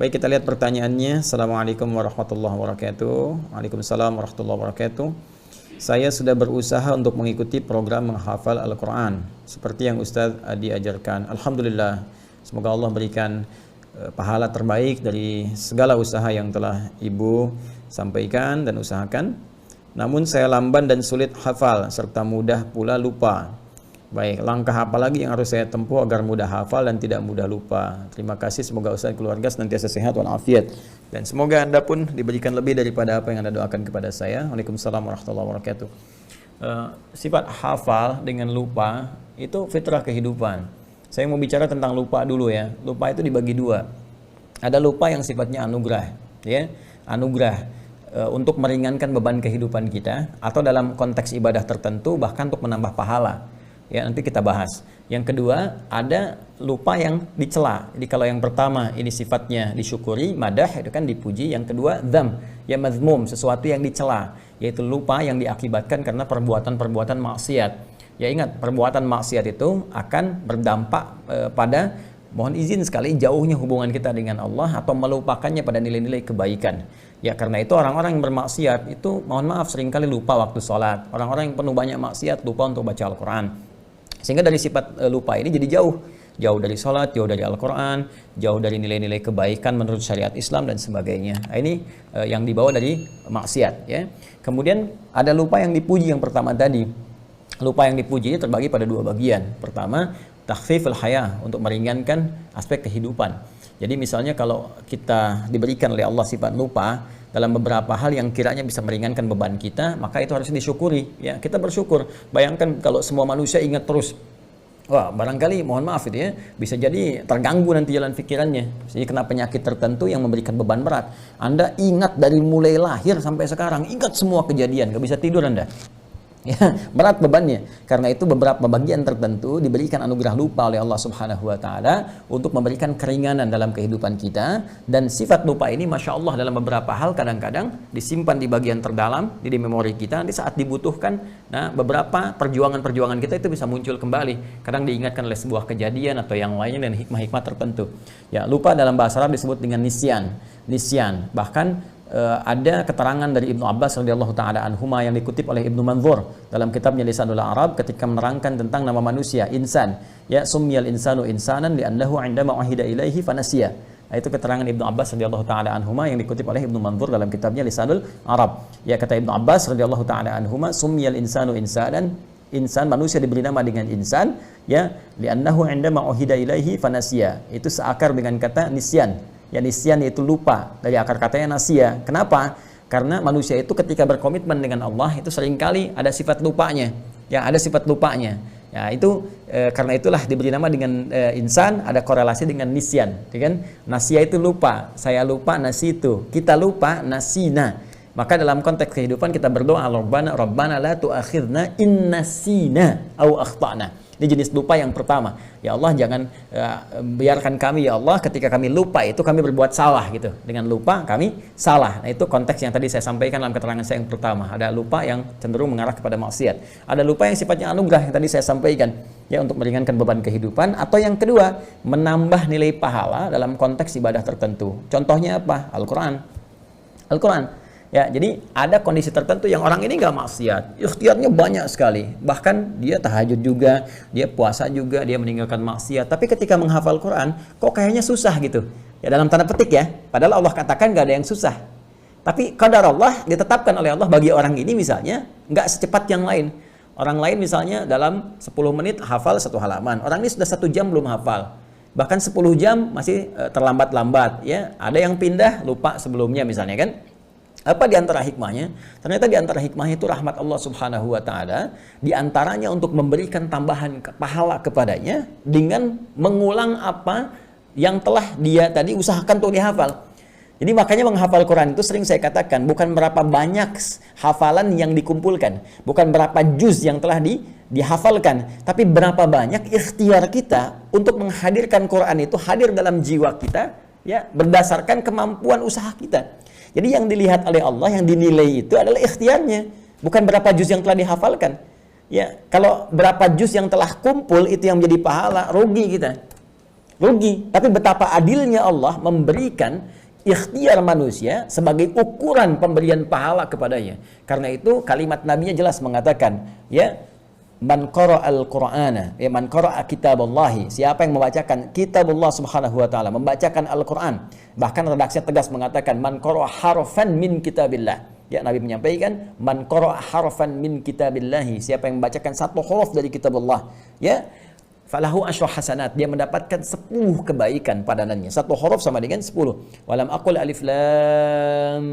Baik, kita lihat pertanyaannya. Assalamualaikum warahmatullahi wabarakatuh. Waalaikumsalam warahmatullahi wabarakatuh. Saya sudah berusaha untuk mengikuti program menghafal Al-Quran seperti yang Ustadz Adi ajarkan. Alhamdulillah, semoga Allah berikan pahala terbaik dari segala usaha yang telah Ibu sampaikan dan usahakan. Namun saya lamban dan sulit hafal serta mudah pula lupa. Baik, langkah apa lagi yang harus saya tempuh agar mudah hafal dan tidak mudah lupa? Terima kasih, semoga Ustaz keluarga senantiasa sehat walafiat. Dan semoga Anda pun diberikan lebih daripada apa yang Anda doakan kepada saya. Waalaikumsalam warahmatullahi wabarakatuh. Sifat hafal dengan lupa itu fitrah kehidupan. Saya mau bicara tentang lupa dulu ya. Lupa itu dibagi dua. Ada lupa yang sifatnya anugerah, ya. Anugerah untuk meringankan beban kehidupan kita, atau dalam konteks ibadah tertentu bahkan untuk menambah pahala. Ya, nanti kita bahas. Yang kedua, ada lupa yang dicela. Jadi kalau yang pertama ini sifatnya disyukuri, madah, itu kan dipuji. Yang kedua, dzam, ya mazmum, sesuatu yang dicela, yaitu lupa yang diakibatkan karena perbuatan-perbuatan maksiat. Ya ingat, perbuatan maksiat itu akan berdampak pada, mohon izin sekali, jauhnya hubungan kita dengan Allah atau melupakannya pada nilai-nilai kebaikan. Ya karena itu orang-orang yang bermaksiat itu, mohon maaf, seringkali lupa waktu sholat. Orang-orang yang penuh banyak maksiat lupa untuk baca Al-Quran. Sehingga dari sifat lupa ini jadi jauh dari sholat, jauh dari Al-Quran, jauh dari nilai-nilai kebaikan menurut syariat Islam dan sebagainya. Nah, ini yang dibawa dari maksiat. Ya. Kemudian ada lupa yang dipuji yang pertama tadi. Lupa yang dipuji terbagi pada dua bagian. Pertama, takhfiful haya, untuk meringankan aspek kehidupan. Jadi misalnya kalau kita diberikan oleh Allah sifat lupa dalam beberapa hal yang kiranya bisa meringankan beban kita, maka itu harus disyukuri. Ya, kita bersyukur. Bayangkan kalau semua manusia ingat terus, wah barangkali, mohon maaf itu ya, bisa jadi terganggu nanti jalan pikirannya. Jadi kena penyakit tertentu yang memberikan beban berat. Anda ingat dari mulai lahir sampai sekarang, ingat semua kejadian, gak bisa tidur Anda. Ya, berat bebannya. Karena itu beberapa bagian tertentu diberikan anugerah lupa oleh Allah Subhanahu wa taala untuk memberikan keringanan dalam kehidupan kita. Dan sifat lupa ini Masya Allah dalam beberapa hal kadang-kadang disimpan di bagian terdalam di memori kita. Nanti saat dibutuhkan, nah beberapa perjuangan-perjuangan kita itu bisa muncul kembali. Kadang diingatkan oleh sebuah kejadian atau yang lainnya dan hikmah-hikmah tertentu. Ya, lupa dalam bahasa Arab disebut dengan nisyan. Bahkan ada keterangan dari Ibnu Abbas radhiyallahu taala anhuma yang dikutip oleh Ibnu Manzur dalam kitabnya Lisanul Arab ketika menerangkan tentang nama manusia insan. Ya, summiyal insanu insanan li'annahu 'indama uhida ilaihi fanasiya. Nah, itu keterangan Ibnu Abbas radhiyallahu taala anhuma yang dikutip oleh Ibnu Manzur dalam kitabnya Lisanul Arab. Ya, kata Ibnu Abbas radhiyallahu taala anhuma, summiyal insanu insanan, insan, manusia diberi nama dengan insan, ya, li'annahu 'indama uhida ilaihi fanasiya. Itu seakar dengan kata nisyan. Ya, nisyan yaitu lupa, dari akar katanya nasia. Kenapa? Karena manusia itu ketika berkomitmen dengan Allah itu seringkali ada sifat lupanya. Ya, ada sifat lupanya. Ya, itu karena itulah diberi nama dengan insan, ada korelasi dengan nisyan, ya kan? Nasia itu lupa, saya lupa, nasitu. Kita lupa, nasina. Maka dalam konteks kehidupan kita berdoa, Rabbana la tu'akhidna in nasina au akhtana. Ini jenis lupa yang pertama. Ya Allah, jangan biarkan kami ya Allah ketika kami lupa itu kami berbuat salah gitu. Dengan lupa kami salah. Nah, itu konteks yang tadi saya sampaikan dalam keterangan saya yang pertama. Ada lupa yang cenderung mengarah kepada maksiat. Ada lupa yang sifatnya anugerah yang tadi saya sampaikan, ya, untuk meringankan beban kehidupan. Atau yang kedua, menambah nilai pahala dalam konteks ibadah tertentu. Contohnya apa? Al-Quran. Ya, jadi ada kondisi tertentu yang orang ini nggak maksiat, ikhtiarnya banyak sekali, bahkan dia tahajud juga, dia puasa juga, dia meninggalkan maksiat. Tapi ketika menghafal Quran, kok kayaknya susah gitu. Ya, dalam tanda petik ya, padahal Allah katakan nggak ada yang susah. Tapi qadar Allah ditetapkan oleh Allah bagi orang ini misalnya nggak secepat yang lain. Orang lain misalnya dalam 10 menit hafal 1 halaman, orang ini sudah 1 jam belum hafal. Bahkan 10 jam masih terlambat-lambat. Ya, ada yang pindah lupa sebelumnya misalnya kan. Apa di antara hikmahnya? Ternyata di antara hikmahnya itu rahmat Allah Subhanahu wa taala, di antaranya untuk memberikan tambahan pahala kepadanya dengan mengulang apa yang telah dia tadi usahakan untuk dihafal. Jadi makanya menghafal Quran itu sering saya katakan bukan berapa banyak hafalan yang dikumpulkan, bukan berapa juz yang telah dihafalkan, tapi berapa banyak ikhtiar kita untuk menghadirkan Quran itu hadir dalam jiwa kita, ya, berdasarkan kemampuan usaha kita. Jadi yang dilihat oleh Allah, yang dinilai itu adalah ikhtiarnya, bukan berapa juz yang telah dihafalkan. Ya, kalau berapa juz yang telah kumpul itu yang menjadi pahala, rugi kita. rugi. Tapi betapa adilnya Allah memberikan ikhtiar manusia sebagai ukuran pemberian pahala kepadanya. Karena itu kalimat nabinya jelas mengatakan, ya, man qara'al Qur'ana, ya, man qara'a kitaballahi, siapa yang membacakan kitabullah subhanahu wa ta'ala, membacakan Al-Qur'an. Bahkan redaksinya tegas mengatakan man qara'a harfan min kitabillah. Ya, Nabi menyampaikan man qara'a harfan min kitabillahi, siapa yang membacakan satu huruf dari kitabullah, ya, falahu asyru hasanat, dia mendapatkan 10 kebaikan padanannya. Satu huruf sama dengan 10. Walam aqul alif lam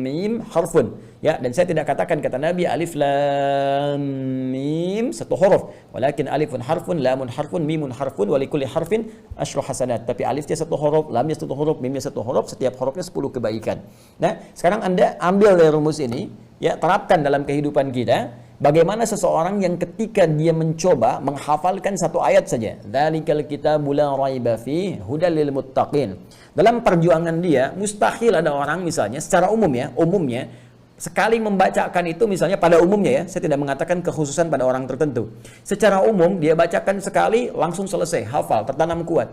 mim harfun. Ya, dan saya tidak katakan kata Nabi alif lam mim satu huruf, walakin alifun harfun, lamun harfun, mimun harfun, wa likulli harfin asyru hasanat. Tapi alifnya satu huruf, lamnya satu huruf, mimnya satu huruf, setiap hurufnya 10 kebaikan. Nah, sekarang Anda ambil dari rumus ini, ya, terapkan dalam kehidupan kita. Bagaimana seseorang yang ketika dia mencoba menghafalkan satu ayat saja, dzalikal kitabu la raiba fihi hudal lil muttaqin. Dalam perjuangan dia, mustahil ada orang misalnya secara umum ya, umumnya sekali membacakan itu misalnya pada umumnya ya, saya tidak mengatakan kekhususan pada orang tertentu. Secara umum dia bacakan sekali langsung selesai, hafal, tertanam kuat.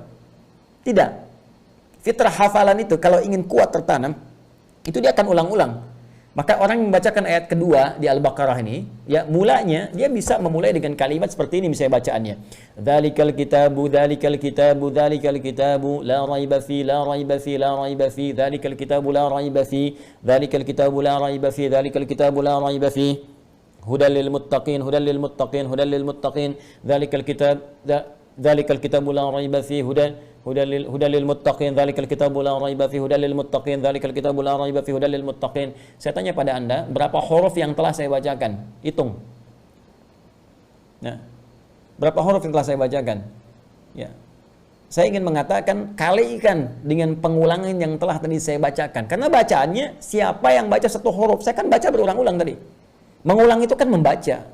Tidak. Fitrah hafalan itu kalau ingin kuat tertanam, itu dia akan ulang-ulang. Maka orang yang membacakan ayat kedua di Al-Baqarah ini, ya, mulanya dia bisa memulai dengan kalimat seperti ini misalnya bacaannya. Dzalikal kitabu, dzalikal kitabu, dzalikal kitabu, la raiba fi, la raiba fi, la raiba fi, dzalikal kitabu la raiba fi, dzalikal kitabu la raiba fi, dzalikal kitabu la raiba fi. Hudal lil muttaqin, hudal lil muttaqin, hudal lil muttaqin, dzalikal kitab, dzalikal kitabu la raiba fi, hudal lil muttaqin, dzalikal kitabu la raiba fi, hudal lil muttaqin, dzalikal kitabu la raiba fi, hudal lil muttaqin. Saya tanya pada Anda, berapa huruf yang telah saya bacakan? Hitung. Nah, berapa huruf yang telah saya bacakan? Ya. Saya ingin mengatakan kalikan dengan pengulangan yang telah tadi saya bacakan. Karena bacaannya siapa yang baca satu huruf, saya kan baca berulang-ulang tadi. Mengulang itu kan membaca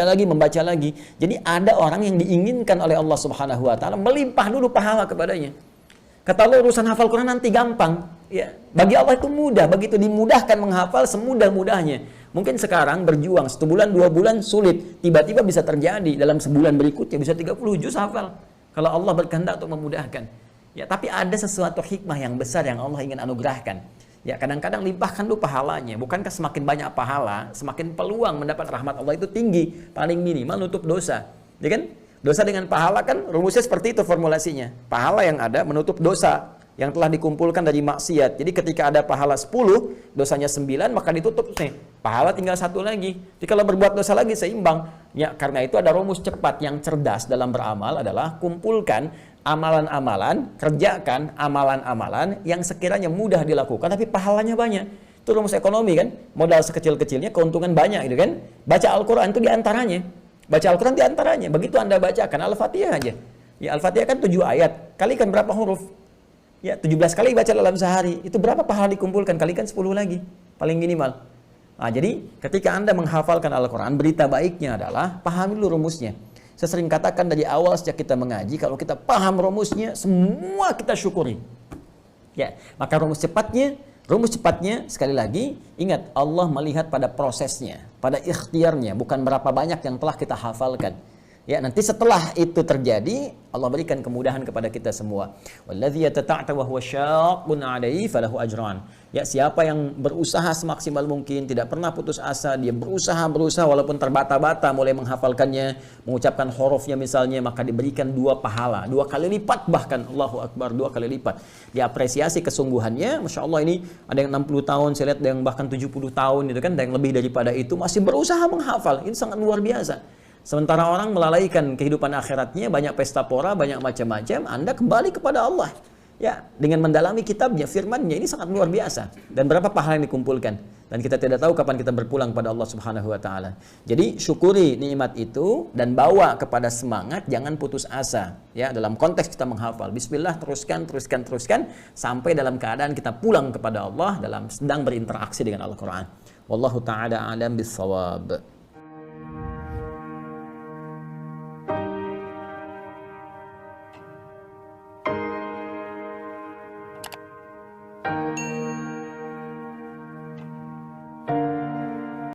lagi. Jadi ada orang yang diinginkan oleh Allah Subhanahu wa taala melimpah dulu pahala kepadanya. Kata Allah, urusan hafal Quran nanti gampang, ya. Bagi Allah itu mudah, begitu dimudahkan menghafal semudah-mudahnya. Mungkin sekarang berjuang 1 bulan 2 bulan sulit, tiba-tiba bisa terjadi dalam sebulan berikutnya bisa 30 juz hafal. Kalau Allah berkehendak untuk memudahkan. Ya, tapi ada sesuatu hikmah yang besar yang Allah ingin anugerahkan. Ya, kadang-kadang limpahkan dulu pahalanya. Bukankah semakin banyak pahala, semakin peluang mendapat rahmat Allah itu tinggi, paling minimal nutup dosa. Ya kan? Dosa dengan pahala kan rumusnya seperti itu formulasinya. Pahala yang ada menutup dosa yang telah dikumpulkan dari maksiat. Jadi ketika ada pahala 10, dosanya 9, maka ditutup nih. Pahala tinggal 1 lagi. Jadi kalau berbuat dosa lagi seimbang. Ya, karena itu ada rumus cepat yang cerdas dalam beramal adalah kumpulkan amalan-amalan, kerjakan amalan-amalan yang sekiranya mudah dilakukan tapi pahalanya banyak. Itu rumus ekonomi kan, modal sekecil-kecilnya keuntungan banyak gitu kan. Baca Al-Quran itu diantaranya. Baca Al-Quran diantaranya. Begitu Anda bacakan Al-Fatihah aja. Ya, Al-Fatihah kan 7 ayat. Kalikan berapa huruf? Ya, 17 kali baca dalam sehari. Itu berapa pahala dikumpulkan? Kalikan 10 lagi. Paling minimal. Nah, jadi ketika Anda menghafalkan Al-Quran, berita baiknya adalah pahami dulu rumusnya. Saya sering katakan dari awal sejak kita mengaji, kalau kita paham rumusnya, semua kita syukuri. Ya, maka rumus cepatnya sekali lagi, ingat Allah melihat pada prosesnya, pada ikhtiarnya, bukan berapa banyak yang telah kita hafalkan. Ya, nanti setelah itu terjadi, Allah berikan kemudahan kepada kita semua. Walladzi yatata'ta wa huwa syaqqun 'alaihi falahu ajran. Ya, siapa yang berusaha semaksimal mungkin, tidak pernah putus asa, dia berusaha walaupun terbata-bata mulai menghafalkannya, mengucapkan hurufnya misalnya, maka diberikan 2 pahala, 2 kali lipat bahkan, Allahu Akbar, 2 kali lipat. Diapresiasi kesungguhannya, Masya Allah ini ada yang 60 tahun, saya lihat ada yang bahkan 70 tahun, itu kan, ada yang lebih daripada itu, masih berusaha menghafal, ini sangat luar biasa. Sementara orang melalaikan kehidupan akhiratnya, banyak pesta pora, banyak macam-macam, Anda kembali kepada Allah. Ya, dengan mendalami kitabnya, firmannya, ini sangat luar biasa. Dan berapa pahala yang dikumpulkan. Dan kita tidak tahu kapan kita berpulang pada Allah Subhanahu wa taala. Jadi syukuri nikmat itu dan bawa kepada semangat, jangan putus asa. Ya, dalam konteks kita menghafal. Bismillah, teruskan sampai dalam keadaan kita pulang kepada Allah dalam sedang berinteraksi dengan Al-Qur'an. Wallahu taala a'lam bissawab.